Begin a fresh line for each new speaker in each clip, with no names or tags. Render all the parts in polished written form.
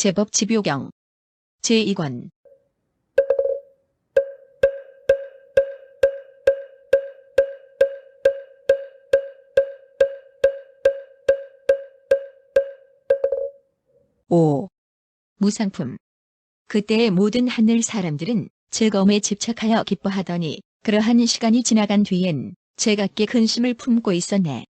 제법 집요경 제2권 오. 무상품. 그때의 모든 하늘 사람들은 즐거움에 집착하여 기뻐하더니 그러한 시간이 지나간 뒤엔 제각기 근심을 품고 있었네.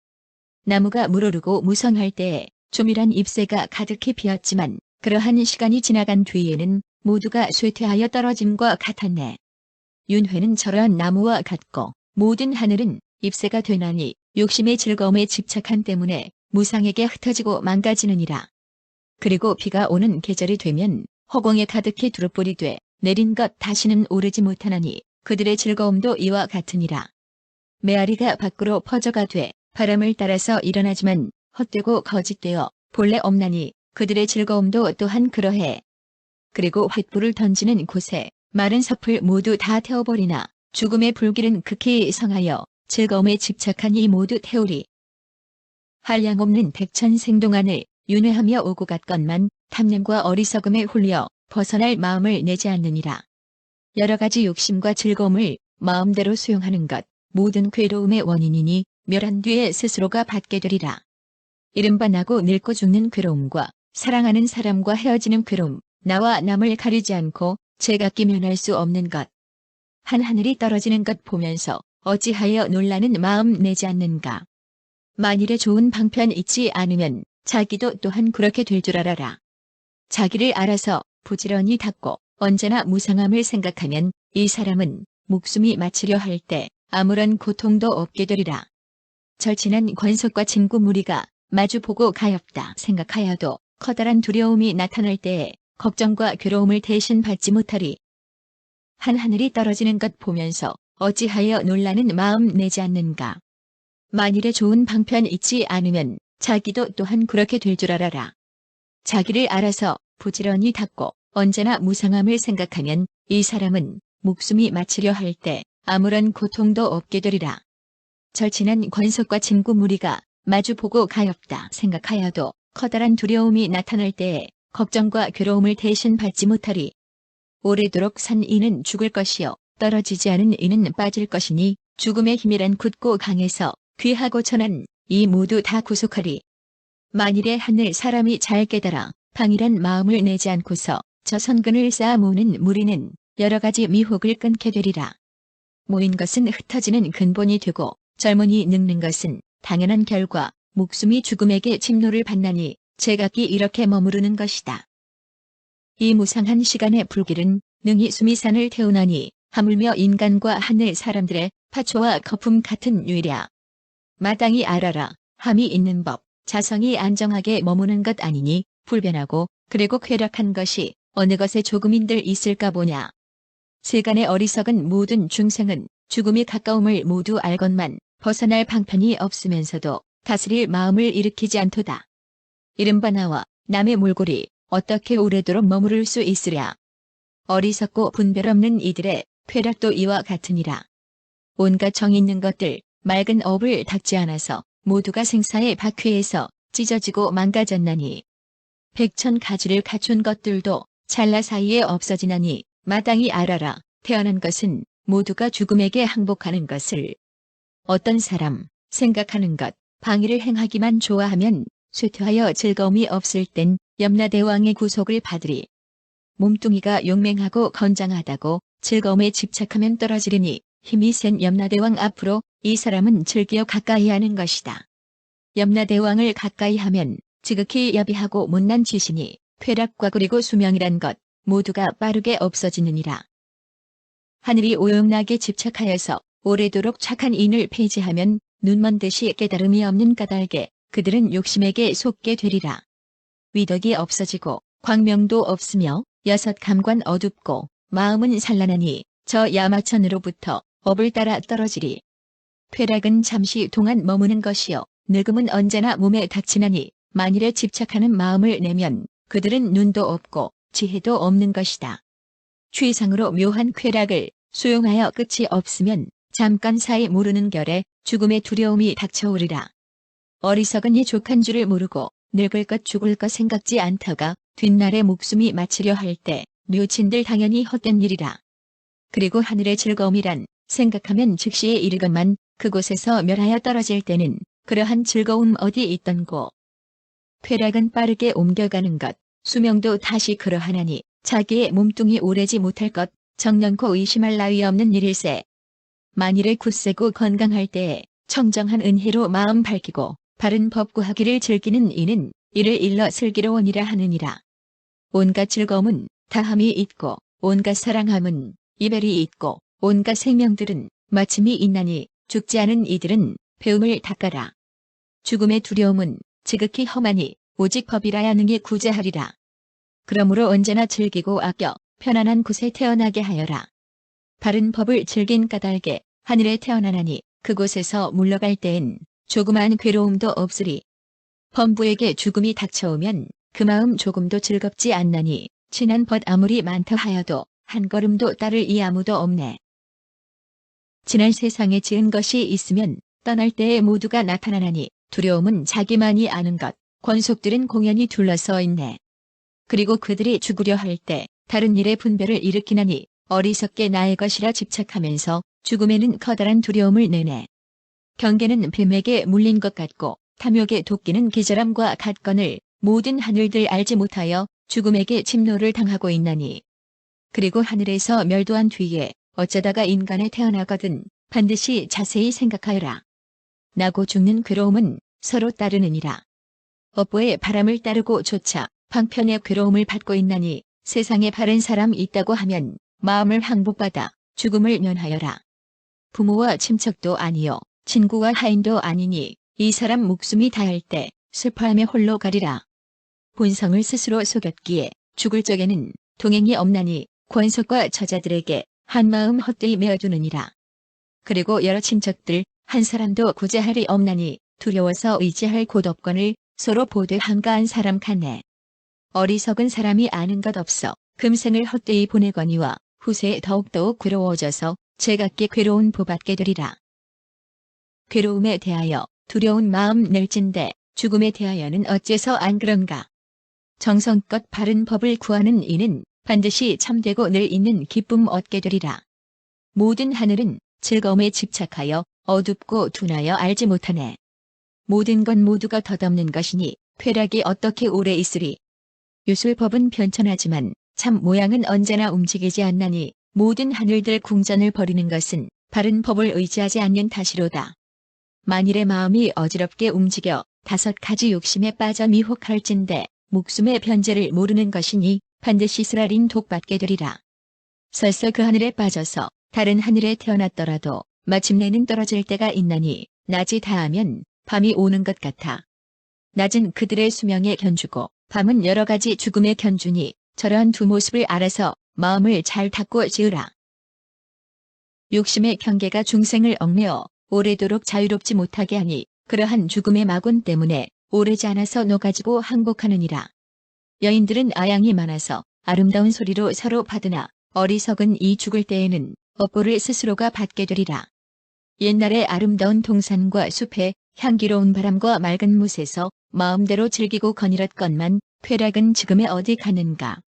나무가 물오르고 무성할 때에 조밀한 잎새가 가득히 피었지만 그러한 시간이 지나간 뒤에는 모두가 쇠퇴하여 떨어짐과 같았네. 윤회는 저러한 나무와 같고 모든 하늘은 잎새가 되나니 욕심의 즐거움에 집착한 때문에 무상에게 흩어지고 망가지느니라. 그리고 비가 오는 계절이 되면 허공에 가득히 두루뿔이 돼 내린 것 다시는 오르지 못하나니 그들의 즐거움도 이와 같으니라. 메아리가 밖으로 퍼져가되 바람을 따라서 일어나지만 헛되고 거짓되어 본래 없나니 그들의 즐거움도 또한 그러해. 그리고 횃불을 던지는 곳에 마른 섭을 모두 다 태워버리나 죽음의 불길은 극히 성하여 즐거움에 집착한 이 모두 태우리. 한량없는 백천생동안을 윤회하며 오고 갔건만 탐냄과 어리석음에 홀려 벗어날 마음을 내지 않느니라. 여러 가지 욕심과 즐거움을 마음대로 수용하는 것, 모든 괴로움의 원인이니 멸한 뒤에 스스로가 받게 되리라. 이른바 나고 늙고 죽는 괴로움과 사랑하는 사람과 헤어지는 괴로움, 나와 남을 가리지 않고 제각기 면할 수 없는 것. 한 하늘이 떨어지는 것 보면서 어찌하여 놀라는 마음 내지 않는가. 만일에 좋은 방편 있지 않으면 자기도 또한 그렇게 될 줄 알아라. 자기를 알아서 부지런히 닦고 언제나 무상함을 생각하면 이 사람은 목숨이 마치려 할 때 아무런 고통도 없게 되리라. 절친한 권속과 친구 무리가 마주보고 가엾다 생각하여도 커다란 두려움이 나타날 때에 걱정과 괴로움을 대신 받지 못하리. 한 하늘이 떨어지는 것 보면서 어찌하여 놀라는 마음 내지 않는가. 만일에 좋은 방편 있지 않으면 자기도 또한 그렇게 될 줄 알아라. 자기를 알아서 부지런히 닦고 언제나 무상함을 생각하면 이 사람은 목숨이 마치려 할 때 아무런 고통도 없게 되리라. 절친한 권속과 친구 무리가 마주보고 가엾다 생각하여도 커다란 두려움이 나타날 때에 걱정과 괴로움을 대신 받지 못하리. 오래도록 산 이는 죽을 것이요 떨어지지 않은 이는 빠질 것이니 죽음의 힘이란 굳고 강해서 귀하고 천한 이 모두 다 구속하리. 만일에 하늘 사람이 잘 깨달아 방일한 마음을 내지 않고서 저 선근을 쌓아 모으는 무리는 여러 가지 미혹을 끊게 되리라. 모인 것은 흩어지는 근본이 되고 젊은이 늙는 것은 당연한 결과 목숨이 죽음에게 침노를 받나니 제각기 이렇게 머무르는 것이다. 이 무상한 시간의 불길은 능히 수미산을 태우나니 하물며 인간과 하늘 사람들의 파초와 거품 같은 유이랴. 마땅히 알아라. 함이 있는 법, 자성이 안정하게 머무는 것 아니니 불변하고 그리고 쾌락한 것이 어느 것에 조금인들 있을까 보냐. 세간의 어리석은 모든 중생은 죽음이 가까움을 모두 알건만 벗어날 방편이 없으면서도 다스릴 마음을 일으키지 않도다. 이른바 나와 남의 몰골이 어떻게 오래도록 머무를 수 있으랴. 어리석고 분별 없는 이들의 쾌락도 이와 같으니라. 온갖 정 있는 것들, 맑은 업을 닦지 않아서 모두가 생사의 박해에서 찢어지고 망가졌나니 백천 가지를 갖춘 것들도 찰나 사이에 없어지나니 마땅히 알아라. 태어난 것은 모두가 죽음에게 항복하는 것을. 어떤 사람, 생각하는 것, 방위를 행하기만 좋아하면 쇠퇴하여 즐거움이 없을 땐 염라대왕의 구속을 받으리. 몸뚱이가 용맹하고 건장하다고 즐거움에 집착하면 떨어지리니 힘이 센 염라대왕 앞으로 이 사람은 즐겨 가까이 하는 것이다. 염라대왕을 가까이 하면 지극히 야비하고 못난 지신이 쾌락과 그리고 수명이란 것 모두가 빠르게 없어지느니라. 하늘이 오용나게 집착하여서 오래도록 착한 인을 폐지하면 눈먼 듯이 깨달음이 없는 까닭에 그들은 욕심에게 속게 되리라. 위덕이 없어지고 광명도 없으며 여섯 감관 어둡고 마음은 산란하니 저 야마천으로부터 업을 따라 떨어지리. 쾌락은 잠시 동안 머무는 것이요 늙음은 언제나 몸에 닥치나니 만일에 집착하는 마음을 내면 그들은 눈도 없고 지혜도 없는 것이다. 취상으로 묘한 쾌락을 수용하여 끝이 없으면 잠깐 사이 모르는 결에 죽음의 두려움이 닥쳐오리라. 어리석은 이 족한 줄을 모르고 늙을 것 죽을 것 생각지 않다가 뒷날에 목숨이 마치려 할 때 묘친들 당연히 헛된 일이라. 그리고 하늘의 즐거움이란 생각하면 즉시에 이르건만 그곳에서 멸하여 떨어질 때는 그러한 즐거움 어디 있던고. 쾌락은 빠르게 옮겨가는 것, 수명도 다시 그러하나니 자기의 몸뚱이 오래지 못할 것, 정년코 의심할 나위 없는 일일세. 만일에 굳세고 건강할 때에 청정한 은혜로 마음 밝히고 바른 법구하기를 즐기는 이는 이를 일러 슬기로우니라 하느니라. 온갖 즐거움은 다함이 있고 온갖 사랑함은 이별이 있고 온갖 생명들은 마침이 있나니 죽지 않은 이들은 배움을 닦아라. 죽음의 두려움은 지극히 험하니 오직 법이라야 능히 구제하리라. 그러므로 언제나 즐기고 아껴 편안한 곳에 태어나게 하여라. 바른 법을 즐긴 까닭에 하늘에 태어나나니 그곳에서 물러갈 때엔 조그마한 괴로움도 없으리. 범부에게 죽음이 닥쳐오면 그 마음 조금도 즐겁지 않나니 친한 벗 아무리 많다 하여도 한 걸음도 따를 이 아무도 없네. 지난 세상에 지은 것이 있으면 떠날 때에 모두가 나타나나니 두려움은 자기만이 아는 것, 권속들은 공연히 둘러서 있네. 그리고 그들이 죽으려 할 때 다른 일에 분별을 일으키나니 어리석게 나의 것이라 집착하면서 죽음에는 커다란 두려움을 내네. 경계는 뱀에게 물린 것 같고 탐욕의 도끼는 기절함과 같거늘 모든 하늘들 알지 못하여 죽음에게 침노를 당하고 있나니. 그리고 하늘에서 멸도한 뒤에 어쩌다가 인간에 태어나거든 반드시 자세히 생각하여라. 나고 죽는 괴로움은 서로 따르느니라. 업보의 바람을 따르고 조차 방편의 괴로움을 받고 있나니 세상에 바른 사람 있다고 하면 마음을 항복받아 죽음을 면하여라. 부모와 친척도 아니요 친구와 하인도 아니니 이 사람 목숨이 다할 때 슬퍼하며 홀로 가리라. 본성을 스스로 속였기에 죽을 적에는 동행이 없나니 권속과 처자들에게 한마음 헛되이 메어두느니라. 그리고 여러 친척들 한 사람도 구제할이 없나니 두려워서 의지할 곳 없거늘 서로 보되 한가한 사람 같네. 어리석은 사람이 아는 것 없어 금생을 헛되이 보내거니와 후세에 더욱더욱 괴로워져서 제각기 괴로운 보받게 되리라. 괴로움에 대하여 두려운 마음 낼진대 죽음에 대하여는 어째서 안 그런가. 정성껏 바른 법을 구하는 이는 반드시 참되고 늘 있는 기쁨 얻게 되리라. 모든 하늘은 즐거움에 집착하여 어둡고 둔하여 알지 못하네. 모든 건 모두가 덧없는 것이니 쾌락이 어떻게 오래 있으리. 유술법은 변천하지만 참 모양은 언제나 움직이지 않나니 모든 하늘들 궁전을 벌이는 것은 바른 법을 의지하지 않는 탓이로다. 만일의 마음이 어지럽게 움직여 5가지 욕심에 빠져 미혹할진대 목숨의 변제를 모르는 것이니 반드시 쓰라린 독받게 되리라. 설사 그 하늘에 빠져서 다른 하늘에 태어났더라도 마침내는 떨어질 때가 있나니 낮이 다하면 밤이 오는 것 같아. 낮은 그들의 수명에 견주고 밤은 여러 가지 죽음에 견주니 저러한 두 모습을 알아서 마음을 잘 닫고 지으라. 욕심의 경계가 중생을 얽매어 오래도록 자유롭지 못하게 하니 그러한 죽음의 마군 때문에 오래지 않아서 녹아지고 항복하느니라. 여인들은 아양이 많아서 아름다운 소리로 서로 받으나 어리석은 이 죽을 때에는 업보를 스스로가 받게 되리라. 옛날에 아름다운 동산과 숲에 향기로운 바람과 맑은 못에서 마음대로 즐기고 거닐었건만 쾌락은 지금에 어디 가는가.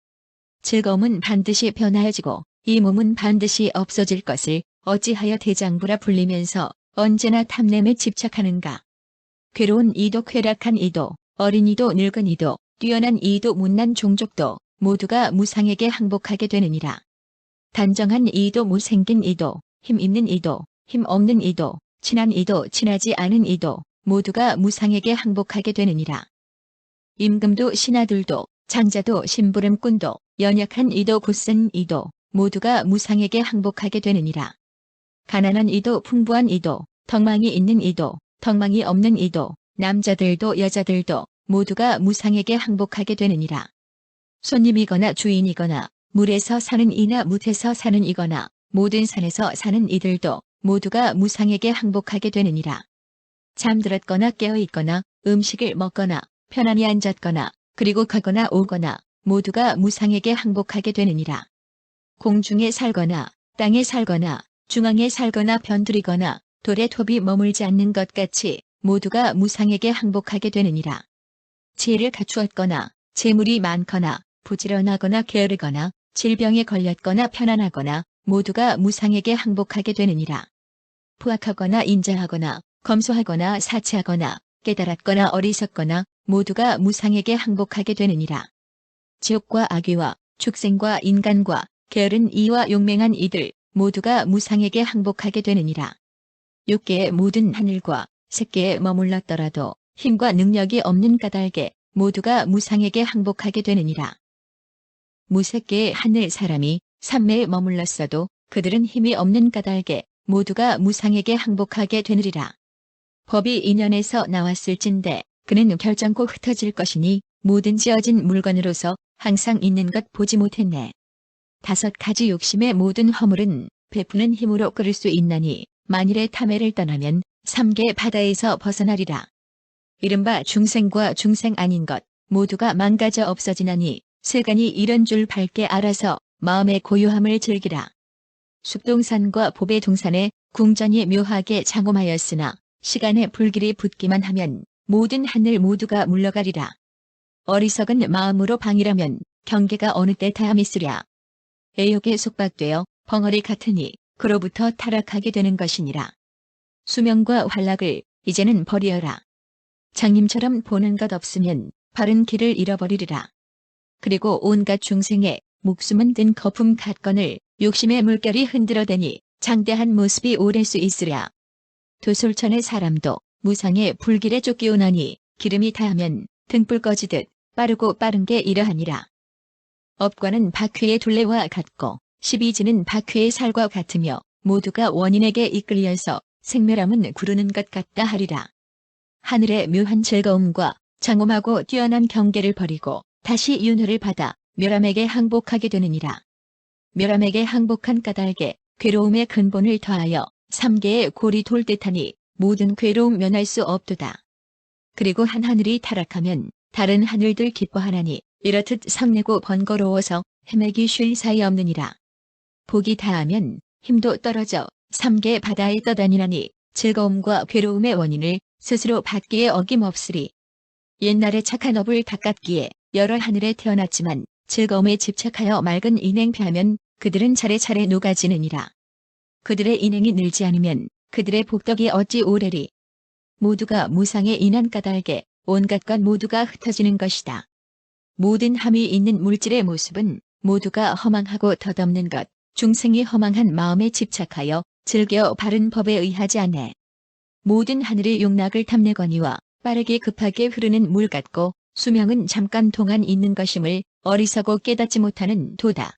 즐거움은 반드시 변하여지고 이 몸은 반드시 없어질 것을 어찌하여 대장부라 불리면서 언제나 탐냄에 집착하는가. 괴로운 이도 쾌락한 이도 어린 이도 늙은 이도 뛰어난 이도 못난 종족도 모두가 무상에게 항복하게 되느니라. 단정한 이도 못생긴 이도 힘 있는 이도 힘 없는 이도 친한 이도 친하지 않은 이도 모두가 무상에게 항복하게 되느니라. 임금도 신하들도 장자도 심부름꾼도 연약한 이도 곧센 이도 모두가 무상에게 항복하게 되느니라. 가난한 이도 풍부한 이도 덕망이 있는 이도 덕망이 없는 이도 남자들도 여자들도 모두가 무상에게 항복하게 되느니라. 손님이거나 주인이거나 물에서 사는 이나 뭇에서 사는 이거나 모든 산에서 사는 이들도 모두가 무상에게 항복하게 되느니라. 잠들었거나 깨어있거나 음식을 먹거나 편안히 앉았거나 그리고 가거나 오거나 모두가 무상에게 항복하게 되느니라. 공중에 살거나 땅에 살거나 중앙에 살거나 변두리거나 돌에 톱이 머물지 않는 것 같이 모두가 무상에게 항복하게 되느니라. 지혜를 갖추었거나 재물이 많거나 부지런하거나 게으르거나 질병에 걸렸거나 편안하거나 모두가 무상에게 항복하게 되느니라. 부악하거나 인자하거나 검소하거나 사치하거나 깨달았거나 어리석거나 모두가 무상에게 항복하게 되느니라. 지옥과 악귀와 축생과 인간과 게으른 이와 용맹한 이들 모두가 무상에게 항복하게 되느니라. 6개의 모든 하늘과 색계에 머물렀더라도 힘과 능력이 없는 까닭에 모두가 무상에게 항복하게 되느니라. 무색계의 하늘 사람이 삼매에 머물렀어도 그들은 힘이 없는 까닭에 모두가 무상에게 항복하게 되느리라. 법이 인연에서 나왔을진데 그는 결정코 흩어질 것이니 모든 지어진 물건으로서 항상 있는 것 보지 못했네. 5가지 욕심의 모든 허물은 베푸는 힘으로 끓을 수 있나니 만일의 탐해를 떠나면 3개 바다에서 벗어나리라. 이른바 중생과 중생 아닌 것 모두가 망가져 없어지나니 세간이 이런 줄 밝게 알아서 마음의 고요함을 즐기라. 숙동산과 보배동산에 궁전이 묘하게 장엄하였으나 시간에 불길이 붙기만 하면 모든 하늘 모두가 물러가리라. 어리석은 마음으로 방이라면 경계가 어느 때 다함있으랴. 애욕에 속박되어 벙어리 같으니 그로부터 타락하게 되는 것이니라. 수명과 활락을 이제는 버리어라. 장님처럼 보는 것 없으면 바른 길을 잃어버리리라. 그리고 온갖 중생의 목숨은 든 거품 같건을 욕심의 물결이 흔들어대니 장대한 모습이 오를 수 있으랴. 도솔천의 사람도 무상의 불길에 쫓기오나니 기름이 다하면 등불 꺼지듯 빠르고 빠른 게 이러하니라. 업과는 바퀴의 둘레와 같고 시비지는 바퀴의 살과 같으며 모두가 원인에게 이끌려서 생멸함은 구르는 것 같다 하리라. 하늘의 묘한 즐거움과 장엄하고 뛰어난 경계를 버리고 다시 윤회를 받아 멸함에게 항복하게 되느니라. 멸함에게 항복한 까닭에 괴로움의 근본을 더하여 3개의 골이 돌 듯하니 모든 괴로움 면할 수 없도다. 그리고 한 하늘이 타락하면 다른 하늘들 기뻐하나니 이렇듯 성내고 번거로워서 헤매기 쉴 사이 없느니라. 복이 다하면 힘도 떨어져 3개 바다에 떠다니나니 즐거움과 괴로움의 원인을 스스로 받기에 어김없으리. 옛날에 착한 업을 닦았기에 여러 하늘에 태어났지만 즐거움에 집착하여 맑은 인행패하면 그들은 차례차례 녹아지느니라. 그들의 인행이 늘지 않으면 그들의 복덕이 어찌 오래리. 모두가 무상에 인한 까닭에 온갖 것 모두가 흩어지는 것이다. 모든 함이 있는 물질의 모습은 모두가 허망하고 덧없는 것, 중생이 허망한 마음에 집착하여 즐겨 바른 법에 의하지 않네. 모든 하늘의 용락을 탐내거니와 빠르게 급하게 흐르는 물 같고 수명은 잠깐 동안 있는 것임을 어리석어 깨닫지 못하는 도다.